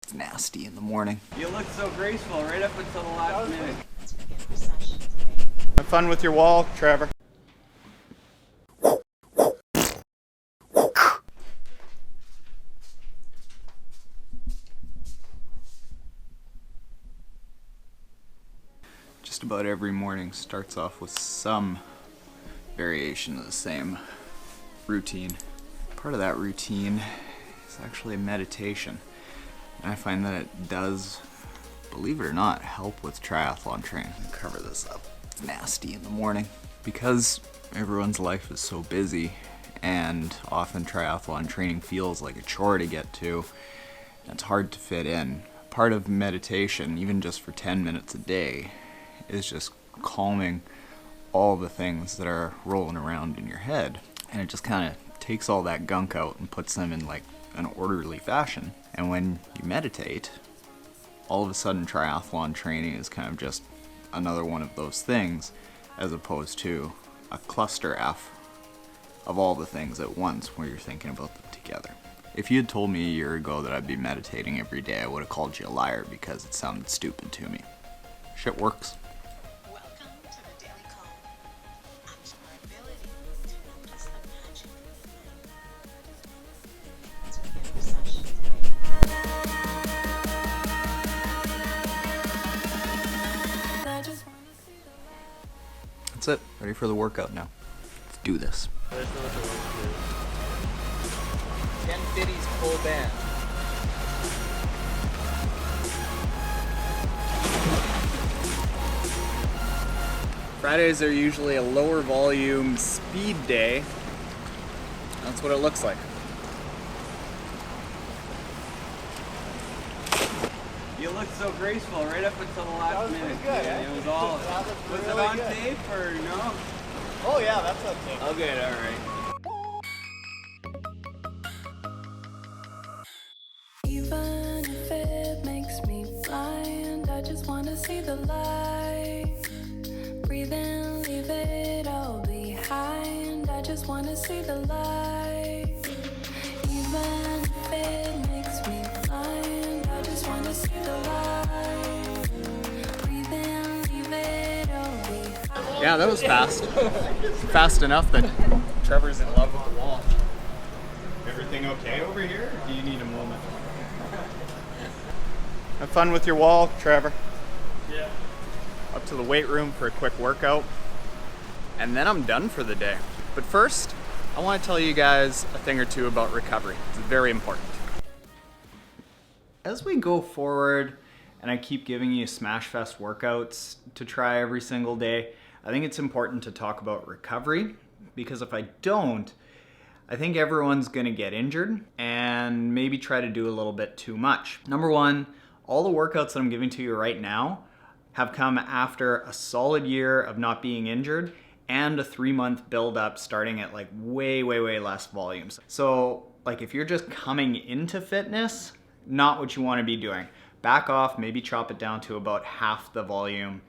It's nasty in the morning. You looked so graceful right up until the last minute. Have fun with your wall, Trevor. Just about every morning starts off with some variation of the same routine. Part of that routine is actually a meditation. And I find that it does, believe it or not, help with triathlon training. Cover this up. It's nasty in the morning. Because everyone's life is so busy and often triathlon training feels like a chore to get to, and it's hard to fit in. Part of meditation, even just for 10 minutes a day, is just calming all the things that are rolling around in your head. And it just kind of takes all that gunk out and puts them in like an orderly fashion. And when you meditate, all of a sudden triathlon training is kind of just another one of those things, as opposed to a cluster F of all the things at once where you're thinking about them together. If you had told me a year ago that I'd be meditating every day, I would have called you a liar because it sounded stupid to me. Shit works. That's it. Ready for the workout now. Let's do this. 1050s full band. Fridays are usually a lower volume speed day. That's what it looks like. You looked so graceful right up until the last minute. good, Yeah, eh? It was all. That was Was it really on good. tape or no? Oh yeah, that's okay. Oh, good. All right. Even if it makes me blind, I just wanna see the light. Breathe in, leave it all behind. I just wanna see the light. Even if it makes me blind, I just wanna see the light. Breathe in, leave it all behind. Yeah, that was fast. Fast enough that Trevor's in love with the wall. Everything okay over here? Or do you need a moment? Have fun with your wall, Trevor. Yeah. Up to the weight room for a quick workout. And then I'm done for the day. But first, I want to tell you guys a thing or two about recovery. It's very important. As we go forward, and I keep giving you Smashfest workouts to try every single day, I think it's important to talk about recovery, because if I don't, I think everyone's gonna get injured and maybe try to do a little bit too much. Number one, all the workouts that I'm giving to you right now have come after a solid year of not being injured and a 3-month build up starting at like way less volumes. So like if you're just coming into fitness, not what you wanna be doing. Back off, maybe chop it down to about half the volume.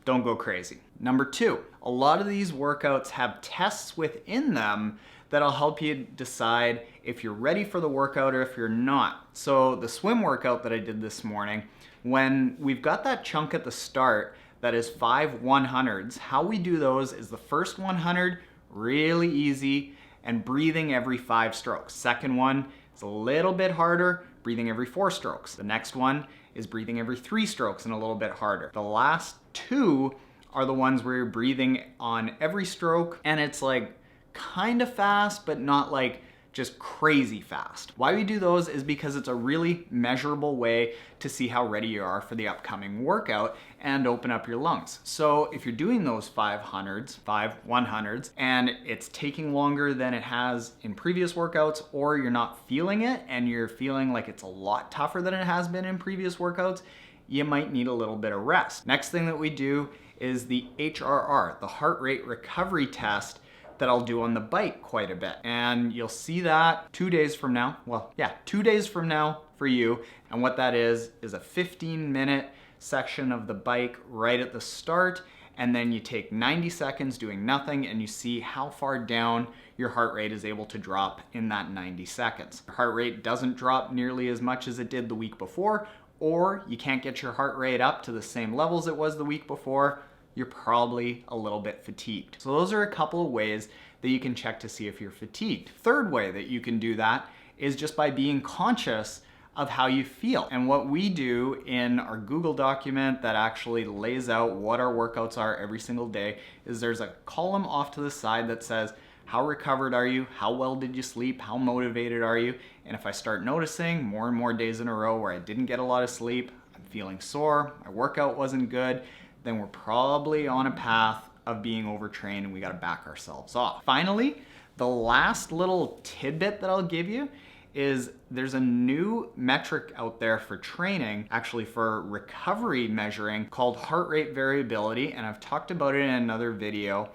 Don't go crazy. Number two, a lot of these workouts have tests within them that'll help you decide if you're ready for the workout or if you're not. So the swim workout that I did this morning, when we've got that chunk at the start that is 5 100s, how we do those is the first 100, really easy, and breathing every 5 strokes. Second one is a little bit harder, breathing every 4 strokes. The next one is breathing every 3 strokes and a little bit harder. The last 2 are the ones where you're breathing on every stroke, and it's like kind of fast, but not like just crazy fast. Why we do those is because it's a really measurable way to see how ready you are for the upcoming workout and open up your lungs. So if you're doing those 5 100s, and it's taking longer than it has in previous workouts, or you're not feeling it and you're feeling like it's a lot tougher than it has been in previous workouts, you might need a little bit of rest. Next thing that we do is the HRR, the heart rate recovery test, that I'll do on the bike quite a bit. And you'll see that 2 days from now. Well, yeah, 2 days from now for you. And what that is a 15-minute section of the bike right at the start, and then you take 90 seconds doing nothing and you see how far down your heart rate is able to drop in that 90 seconds. Your heart rate doesn't drop nearly as much as it did the week before, or you can't get your heart rate up to the same levels it was the week before, you're probably a little bit fatigued. So those are a couple of ways that you can check to see if you're fatigued. Third way that you can do that is just by being conscious of how you feel. And what we do in our Google document that actually lays out what our workouts are every single day is there's a column off to the side that says, how recovered are you? How well did you sleep? How motivated are you? And if I start noticing more and more days in a row where I didn't get a lot of sleep, I'm feeling sore, my workout wasn't good, then we're probably on a path of being overtrained and we gotta back ourselves off. Finally, the last little tidbit that I'll give you is there's a new metric out there for training, actually for recovery measuring, called heart rate variability, and I've talked about it in another video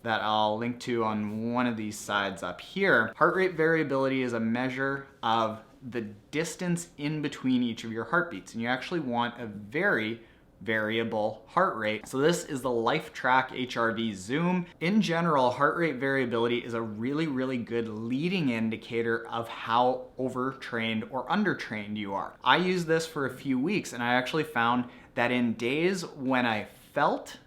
that I'll link to on one of these sides up here. Heart rate variability is a measure of the distance in between each of your heartbeats, and you actually want a very variable heart rate. So this is the LifeTrack HRV Zoom. In general, heart rate variability is a really, really good leading indicator of how overtrained or undertrained you are. I used this for a few weeks and I actually found that in days when I felt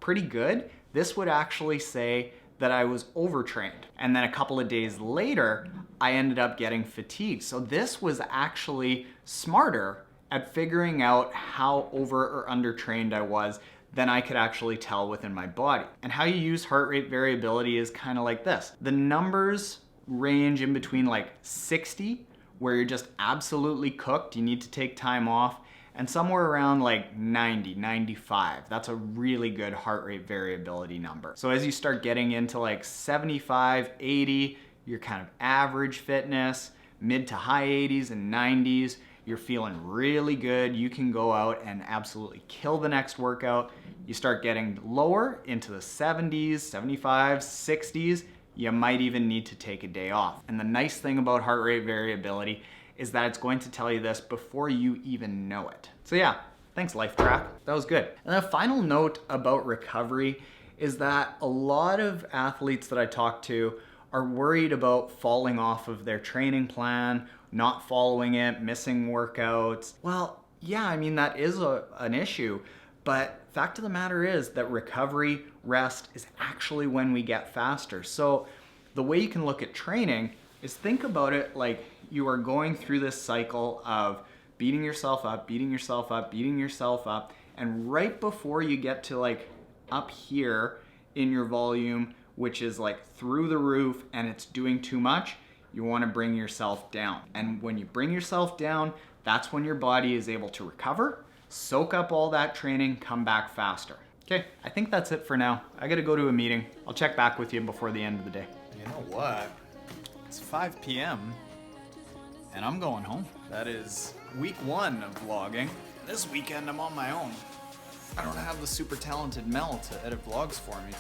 pretty good, this would actually say that I was overtrained. And then a couple of days later, I ended up getting fatigued. So this was actually smarter at figuring out how over or undertrained I was than I could actually tell within my body. And how you use heart rate variability is kind of like this. The numbers range in between like 60, where you're just absolutely cooked, you need to take time off, and somewhere around like 90, 95. That's a really good heart rate variability number. So as you start getting into like 75, 80, you're kind of average fitness, mid to high 80s and 90s, you're feeling really good, you can go out and absolutely kill the next workout. You start getting lower into the 70s, 75s, 60s, you might even need to take a day off. And the nice thing about heart rate variability is that it's going to tell you this before you even know it. So yeah, thanks LifeTrack, that was good. And a final note about recovery is that a lot of athletes that I talk to are worried about falling off of their training plan, not following it, missing workouts. Well, yeah, I mean, that is an issue, but fact of the matter is that recovery, rest is actually when we get faster. So the way you can look at training is think about it like you are going through this cycle of beating yourself up, beating yourself up, beating yourself up, and right before you get to like up here in your volume, which is like through the roof and it's doing too much, you want to bring yourself down. And when you bring yourself down, that's when your body is able to recover, soak up all that training, come back faster. Okay, I think that's it for now. I gotta go to a meeting. I'll check back with you before the end of the day. You know what? It's 5 p.m. and I'm going home. That is week 1 of vlogging. This weekend I'm on my own. I don't have the super talented Mel to edit vlogs for me.